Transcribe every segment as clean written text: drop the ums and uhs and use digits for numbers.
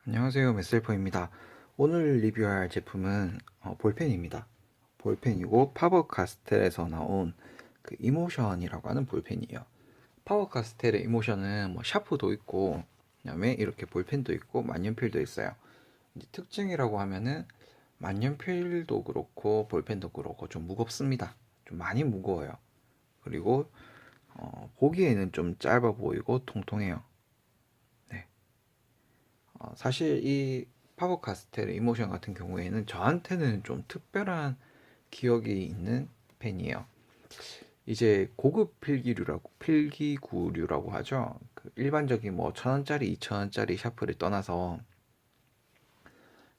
안녕하세요, 메셀퍼입니다. 오늘 리뷰할 제품은 볼펜입니다. 볼펜이고 파버카스텔에서 나온 그 이모션이라고 하는 볼펜이에요. 파버카스텔의 이모션은 뭐 샤프도 있고 그다음에 이렇게 볼펜도 있고 만년필도 있어요. 이제 특징이라고 하면은 만년필도 그렇고 볼펜도 그렇고 좀 무겁습니다. 좀 많이 무거워요. 그리고 보기에는 좀 짧아 보이고 통통해요. 네. 사실 이 파버카스텔의 이모션 같은 경우에는 저한테는 좀 특별한 기억이 있는 펜이에요. 이제 고급 필기구류라고 하죠. 그 일반적인 뭐 1,000원짜리, 2,000원짜리 샤프를 떠나서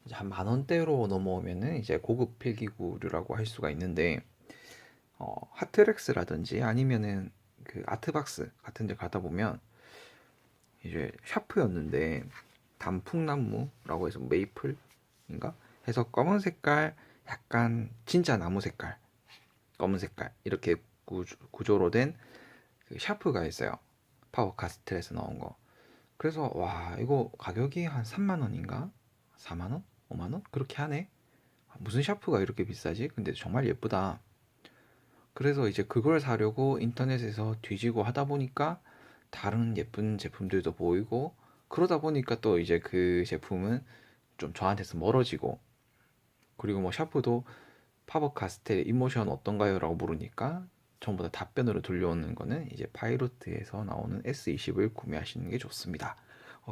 이제 한 만 원대로 넘어오면은 이제 고급 필기구류라고 할 수가 있는데 하트렉스라든지 아니면은 그 아트박스 같은 데 가다 보면 이제 샤프였는데 단풍나무라고 해서 메이플인가 해서 검은 색깔, 약간 진짜 나무 색깔, 검은 색깔 이렇게 구조로 된 그 샤프가 있어요. 파워카스텔에서 나온 거. 그래서 와, 이거 가격이 한 3만 원인가? 4만 원? 5만 원? 그렇게 하네. 무슨 샤프가 이렇게 비싸지? 근데 정말 예쁘다. 그래서 이제 그걸 사려고 인터넷에서 뒤지고 하다 보니까 다른 예쁜 제품들도 보이고, 그러다 보니까 또 이제 그 제품은 좀 저한테서 멀어지고, 그리고 뭐 샤프도 파버 카스텔 이모션 어떤가요? 라고 물으니까 전부 다 답변으로 들려오는 거는 이제 파이로트에서 나오는 S20을 구매하시는 게 좋습니다.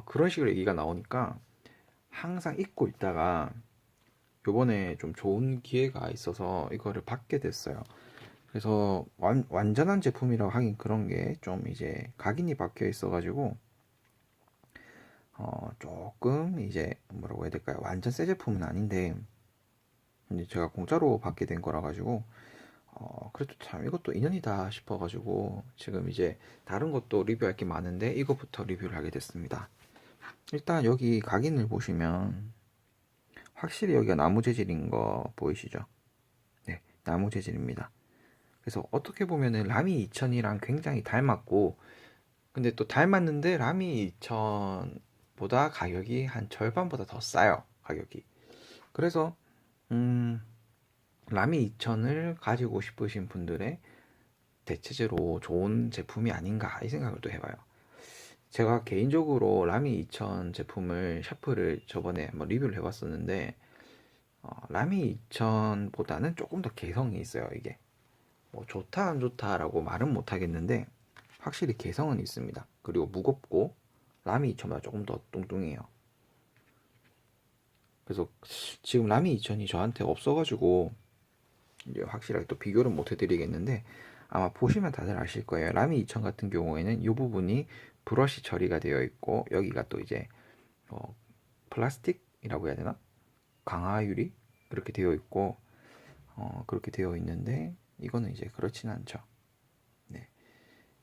그런 식으로 얘기가 나오니까 항상 잊고 있다가 요번에 좀 좋은 기회가 있어서 이거를 받게 됐어요. 그래서 완전한 제품이라고 하긴 그런 게 좀 이제 각인이 박혀 있어가지고 조금 이제 뭐라고 해야 될까요? 완전 새 제품은 아닌데 이제 제가 공짜로 받게 된 거라 가지고 그래도 참 이것도 인연이다 싶어가지고 지금 이제 다른 것도 리뷰할 게 많은데 이것부터 리뷰를 하게 됐습니다. 일단 여기 각인을 보시면 확실히 여기가 나무 재질인 거 보이시죠? 네, 나무 재질입니다. 그래서 어떻게 보면은 라미 2000이랑 굉장히 닮았고, 근데 또 닮았는데 라미 2000보다 가격이 한 절반보다 더 싸요, 가격이. 그래서 음, 라미 2000을 가지고 싶으신 분들의 대체적으로 좋은 제품이 아닌가 이 생각을 또 해봐요. 제가 개인적으로 라미 2000 제품을 샤프를 저번에 한번 리뷰를 해봤었는데 라미 2000보다는 조금 더 개성이 있어요. 이게 뭐 좋다 안 좋다라고 말은 못하겠는데 확실히 개성은 있습니다. 그리고 무겁고 라미 2000보다 조금 더 뚱뚱해요. 그래서 지금 라미 2000이 저한테 없어가지고 이제 확실하게 또 비교를 못 해드리겠는데 아마 보시면 다들 아실 거예요. 라미 2000 같은 경우에는 이 부분이 브러쉬 처리가 되어 있고 여기가 또 이제 어, 플라스틱이라고 해야 되나? 강화 유리 이렇게 되어 있고 그렇게 되어 있는데 이거는 이제 그렇진 않죠. 네.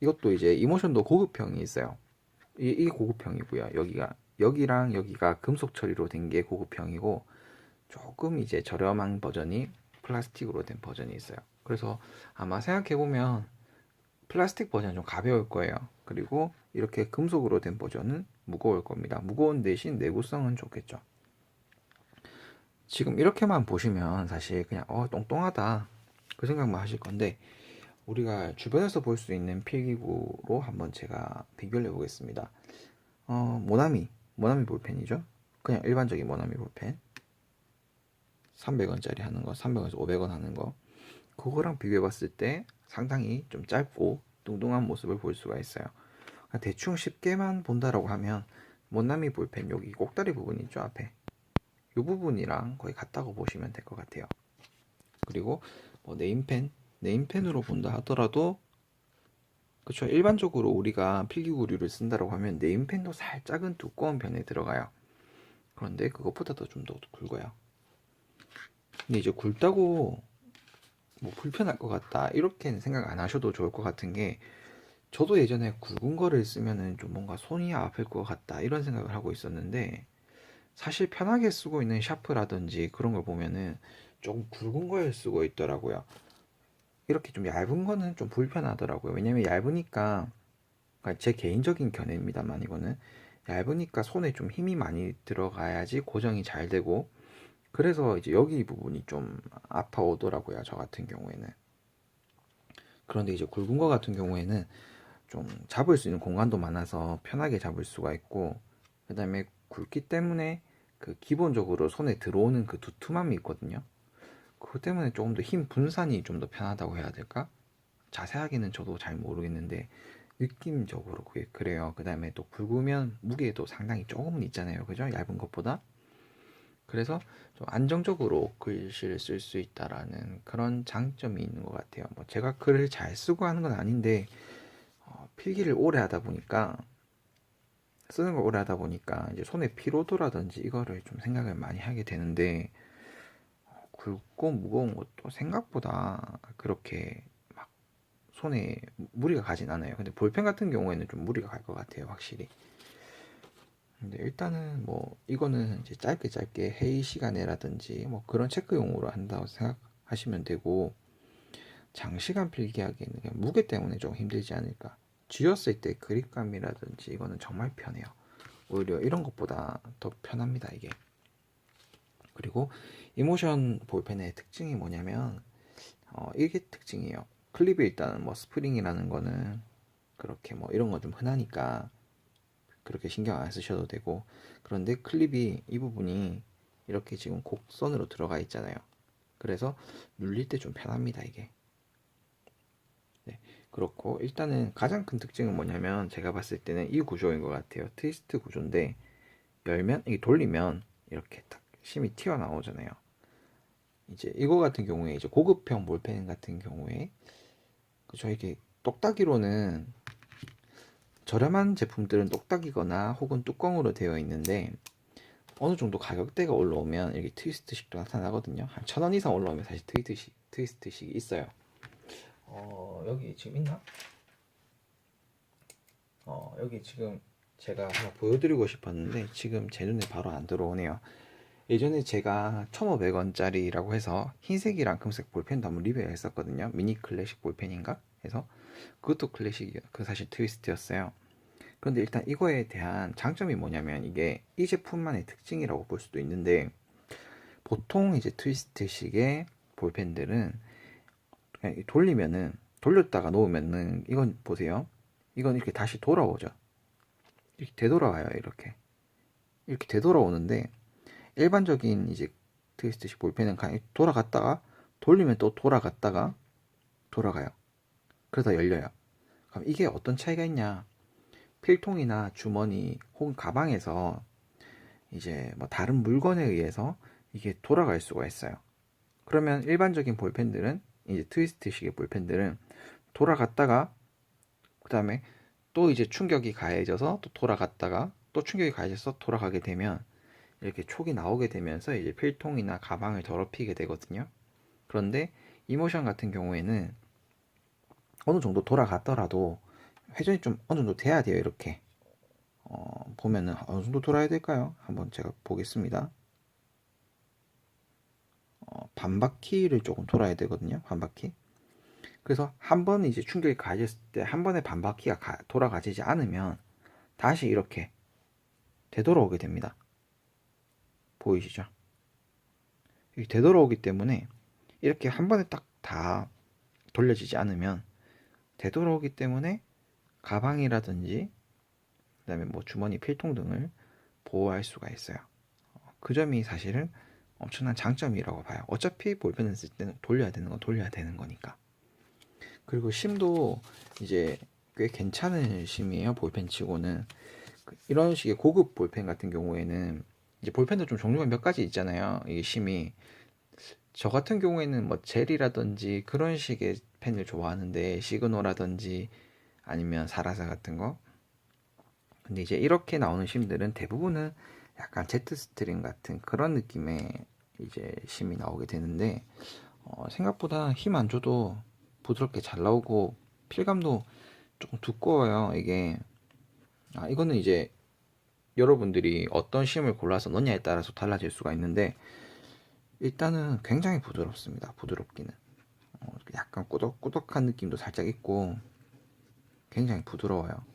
이것도 이제 이모션도 고급형이 있어요. 이게 고급형이고요. 여기랑 여기가 금속 처리로 된 게 고급형이고 조금 이제 저렴한 버전이 플라스틱으로 된 버전이 있어요. 그래서 아마 생각해보면 플라스틱 버전은 좀 가벼울 거예요. 그리고 이렇게 금속으로 된 버전은 무거울 겁니다. 무거운 대신 내구성은 좋겠죠. 지금 이렇게만 보시면 사실 그냥 똥똥하다 그 생각만 하실 건데 우리가 주변에서 볼 수 있는 필기구로 한번 제가 비교를 해보겠습니다. 모나미 볼펜이죠. 그냥 일반적인 모나미 볼펜 300원짜리 하는 거, 300원에서 500원 하는 거 그거랑 비교해봤을 때 상당히 좀 짧고 뚱뚱한 모습을 볼 수가 있어요. 대충 쉽게만 본다라고 하면 모나미 볼펜 여기 꼭다리 부분 있죠, 앞에 이 부분이랑 거의 같다고 보시면 될 것 같아요. 그리고 뭐 네임펜으로 본다 하더라도 그쵸, 일반적으로 우리가 필기구류를 쓴다라고 하면 네임펜도 살짝은 두꺼운 편에 들어가요. 그런데 그것보다도 좀 더 굵어요. 근데 이제 굵다고 뭐 불편할 것 같다 이렇게는 생각 안 하셔도 좋을 것 같은 게 저도 예전에 굵은 거를 쓰면은 좀 뭔가 손이 아플 것 같다 이런 생각을 하고 있었는데 사실 편하게 쓰고 있는 샤프라든지 그런 걸 보면은 조금 굵은 걸 쓰고 있더라고요. 이렇게 좀 얇은 거는 좀 불편하더라고요. 왜냐면 얇으니까 그러니까 제 개인적인 견해입니다만 이거는 얇으니까 손에 좀 힘이 많이 들어가야지 고정이 잘 되고, 그래서 이제 여기 부분이 좀 아파오더라고요, 저 같은 경우에는. 그런데 이제 굵은 거 같은 경우에는 좀 잡을 수 있는 공간도 많아서 편하게 잡을 수가 있고, 그 다음에 굵기 때문에 그 기본적으로 손에 들어오는 그 두툼함이 있거든요. 그것 때문에 조금 더 힘 분산이 좀 더 편하다고 해야 될까? 자세하게는 저도 잘 모르겠는데 느낌적으로 그게 그래요. 그 다음에 또 굵으면 무게도 상당히 조금은 있잖아요, 그죠? 얇은 것보다. 그래서 좀 안정적으로 글씨를 쓸 수 있다라는 그런 장점이 있는 것 같아요. 뭐 제가 글을 잘 쓰고 하는 건 아닌데 필기를 오래 하다 보니까, 쓰는 걸 오래 하다 보니까 이제 손의 피로도라든지 이거를 좀 생각을 많이 하게 되는데, 굵고 무거운 것도 생각보다 그렇게 막 손에 무리가 가진 않아요. 근데 볼펜 같은 경우에는 좀 무리가 갈 것 같아요, 확실히. 근데 일단은 뭐 이거는 이제 짧게 짧게 회의 시간에라든지 뭐 그런 체크용으로 한다고 생각하시면 되고, 장시간 필기하기에는 그냥 무게 때문에 좀 힘들지 않을까. 쥐었을 때 그립감이라든지 이거는 정말 편해요. 오히려 이런 것보다 더 편합니다, 이게. 그리고 이모션 볼펜의 특징이 뭐냐면 이게 특징이에요. 클립이 일단 뭐 스프링이라는 거는 그렇게 뭐 이런 거 좀 흔하니까 그렇게 신경 안 쓰셔도 되고, 그런데 클립이 이 부분이 이렇게 지금 곡선으로 들어가 있잖아요. 그래서 눌릴 때 좀 편합니다, 이게. 네, 그렇고 일단은 가장 큰 특징은 뭐냐면 제가 봤을 때는 이 구조인 것 같아요. 트위스트 구조인데, 열면 이게 돌리면 이렇게 딱 심이 튀어나오잖아요. 이제 이거 같은 경우에 이제 고급형 볼펜 같은 경우에 그죠, 이게 똑딱이로는 저렴한 제품들은 똑딱이거나 혹은 뚜껑으로 되어 있는데, 어느 정도 가격대가 올라오면 이렇게 트위스트식도 나타나거든요. 한 1,000원 이상 올라오면 사실 트위스트식이 있어요. 여기 지금 있나? 여기 지금 제가 하나 보여드리고 싶었는데 지금 제 눈에 바로 안 들어오네요. 예전에 제가 1,500원짜리라고 해서 흰색이랑 금색 볼펜도 한번 리뷰했었거든요. 미니 클래식 볼펜인가 해서, 그것도 클래식이요. 그 사실 트위스트였어요. 그런데 일단 이거에 대한 장점이 뭐냐면 이게 이 제품만의 특징이라고 볼 수도 있는데, 보통 이제 트위스트식의 볼펜들은 그냥 돌리면은, 돌렸다가 놓으면은 이건 보세요. 이건 이렇게 다시 돌아오죠. 이렇게 되돌아와요. 이렇게 되돌아오는데, 일반적인 이제 트위스트식 볼펜은 그냥 돌아갔다가 돌리면 또 돌아갔다가 돌아가요. 그러다 열려요. 그럼 이게 어떤 차이가 있냐? 필통이나 주머니 혹은 가방에서 이제 뭐 다른 물건에 의해서 이게 돌아갈 수가 있어요. 그러면 일반적인 볼펜들은, 이제 트위스트식의 볼펜들은 돌아갔다가 그 다음에 또 이제 충격이 가해져서 또 돌아갔다가 또 충격이 가해져서 돌아가게 되면 이렇게 촉이 나오게 되면서 이제 필통이나 가방을 더럽히게 되거든요. 그런데 이모션 같은 경우에는 어느 정도 돌아갔더라도 회전이 좀 어느 정도 돼야 돼요. 이렇게 보면은 어느 정도 돌아야 될까요? 한번 제가 보겠습니다. 반 바퀴를 조금 돌아야 되거든요. 반 바퀴. 그래서 한 번 이제 충격이 가해졌을 때 한 번에 반 바퀴가 돌아가지지 않으면 다시 이렇게 되돌아오게 됩니다. 보이시죠? 이렇게 되돌아오기 때문에 이렇게 한 번에 딱 다 돌려지지 않으면 되돌아오기 때문에 가방이라든지 그다음에 뭐 주머니, 필통 등을 보호할 수가 있어요. 그 점이 사실은 엄청난 장점이라고 봐요. 어차피 볼펜을 쓸 때는 돌려야 되는 건 돌려야 되는 거니까. 그리고 심도 이제 꽤 괜찮은 심이에요. 볼펜 치고는. 이런 식의 고급 볼펜 같은 경우에는 이제 볼펜도 좀 종류가 몇 가지 있잖아요. 이 심이. 저 같은 경우에는 뭐 젤이라든지 그런 식의 펜을 좋아하는데, 시그노라든지 아니면 사라사 같은 거. 근데 이제 이렇게 나오는 심들은 대부분은 약간 제트 스트링 같은 그런 느낌의 이제 심이 나오게 되는데, 생각보다 힘 안 줘도 부드럽게 잘 나오고 필감도 조금 두꺼워요. 이게 이거는 이제 여러분들이 어떤 심을 골라서 넣냐에 따라서 달라질 수가 있는데, 일단은 굉장히 부드럽습니다. 부드럽기는 약간 꾸덕꾸덕한 느낌도 살짝 있고 굉장히 부드러워요.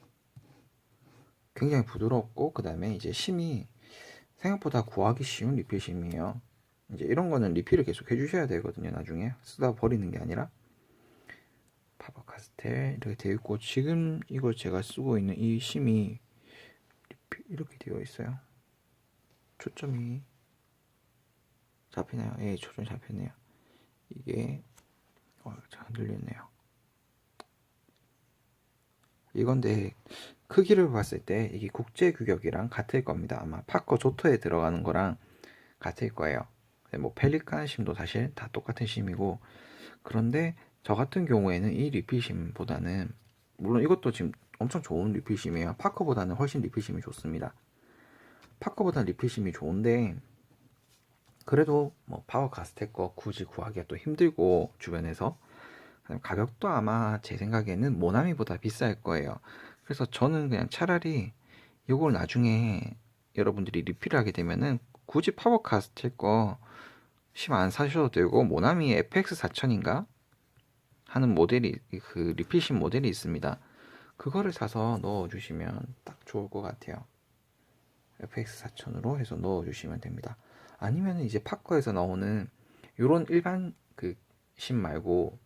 굉장히 부드럽고 그 다음에 이제 심이 생각보다 구하기 쉬운 리필 심이에요. 이제 이런 거는 리필을 계속 해주셔야 되거든요. 나중에 쓰다 버리는 게 아니라. 파버 카스텔 이렇게 되어 있고, 지금 이걸 제가 쓰고 있는 이 심이 이렇게 되어 있어요. 초점이 잡히나요? 예, 초점이 잡혔네요. 이게 잘 흔들렸네요. 이건데 크기를 봤을 때 이게 국제 규격이랑 같을 겁니다. 아마 파커 조터에 들어가는 거랑 같을 거예요. 뭐 펠리칸 심도 사실 다 똑같은 심이고, 그런데 저 같은 경우에는 이 리필심보다는, 물론 이것도 지금 엄청 좋은 리필심이에요. 파커보다는 훨씬 리필심이 좋습니다. 파커보다는 리필심이 좋은데, 그래도 뭐 파워 가스텍 거 굳이 구하기가 또 힘들고 주변에서, 가격도 아마 제 생각에는 모나미보다 비쌀 거예요. 그래서 저는 그냥 차라리 이걸 나중에 여러분들이 리필을 하게 되면은 굳이 파워 가스텍 거 심 안 사셔도 되고, 모나미 FX 4000인가 하는 모델이, 그 리필심 모델이 있습니다. 그거를 사서 넣어주시면 딱 좋을 것 같아요. FX 4000으로 해서 넣어주시면 됩니다. 아니면 이제 파커에서 나오는 요런 일반 그 심 말고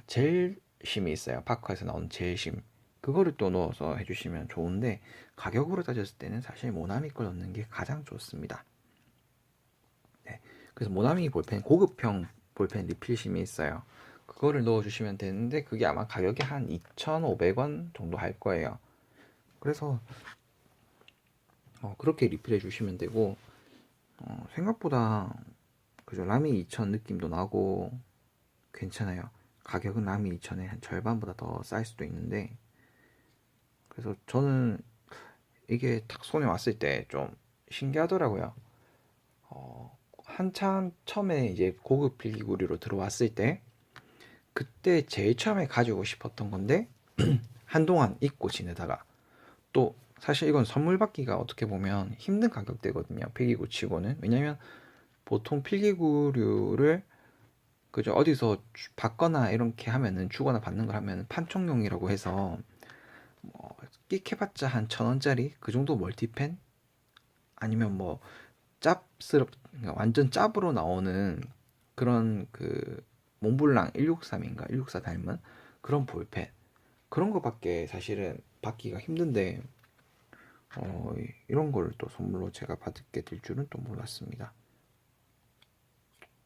젤 심이 있어요. 파커에서 나오는 젤 심. 그거를 또 넣어서 해주시면 좋은데, 가격으로 따졌을 때는 사실 모나미 걸 넣는 게 가장 좋습니다. 네. 그래서 모나미 볼펜, 고급형 볼펜 리필심이 있어요. 그거를 넣어주시면 되는데, 그게 아마 가격이 한 2,500원 정도 할 거예요. 그래서 그렇게 리필해 주시면 되고, 생각보다 그죠, 라미 2000 느낌도 나고 괜찮아요. 가격은 라미 2000의 한 절반보다 더 쌀 수도 있는데, 그래서 저는 이게 딱 손에 왔을 때 좀 신기하더라고요. 한참 처음에 이제 고급 필기구리로 들어왔을 때, 그때 제일 처음에 가지고 싶었던 건데 한동안 잊고 지내다가, 또 사실 이건 선물 받기가 어떻게 보면 힘든 가격대거든요. 필기구 치고는. 왜냐면 보통 필기구류를 그저 어디서 받거나 이렇게 하면은, 주거나 받는 걸 하면 판촉용이라고 해서 뭐 끽해봤자 한 1,000원짜리 그 정도 멀티펜, 아니면 뭐 그러니까 완전 짭으로 나오는 그런 그 몽블랑 163인가 164 닮은 그런 볼펜, 그런 거밖에 사실은 받기가 힘든데, 이런 걸 또 선물로 제가 받게 될 줄은 또 몰랐습니다.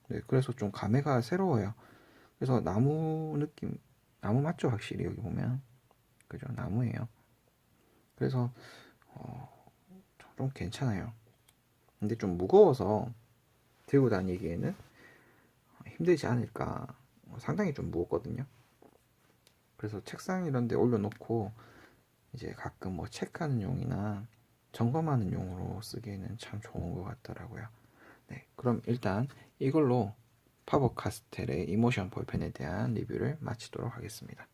네, 그래서 좀 감회가 새로워요. 그래서 나무 느낌, 나무 맞죠? 확실히 여기 보면 그죠, 나무예요. 그래서 좀 괜찮아요. 근데 좀 무거워서 들고 다니기에는 힘들지 않을까. 상당히 좀 무겁거든요. 그래서 책상 이런 데 올려놓고 이제 가끔 뭐 체크하는 용이나 점검하는 용으로 쓰기에는 참 좋은 것 같더라고요. 네, 그럼 일단 이걸로 파버 카스텔의 이모션 볼펜에 대한 리뷰를 마치도록 하겠습니다.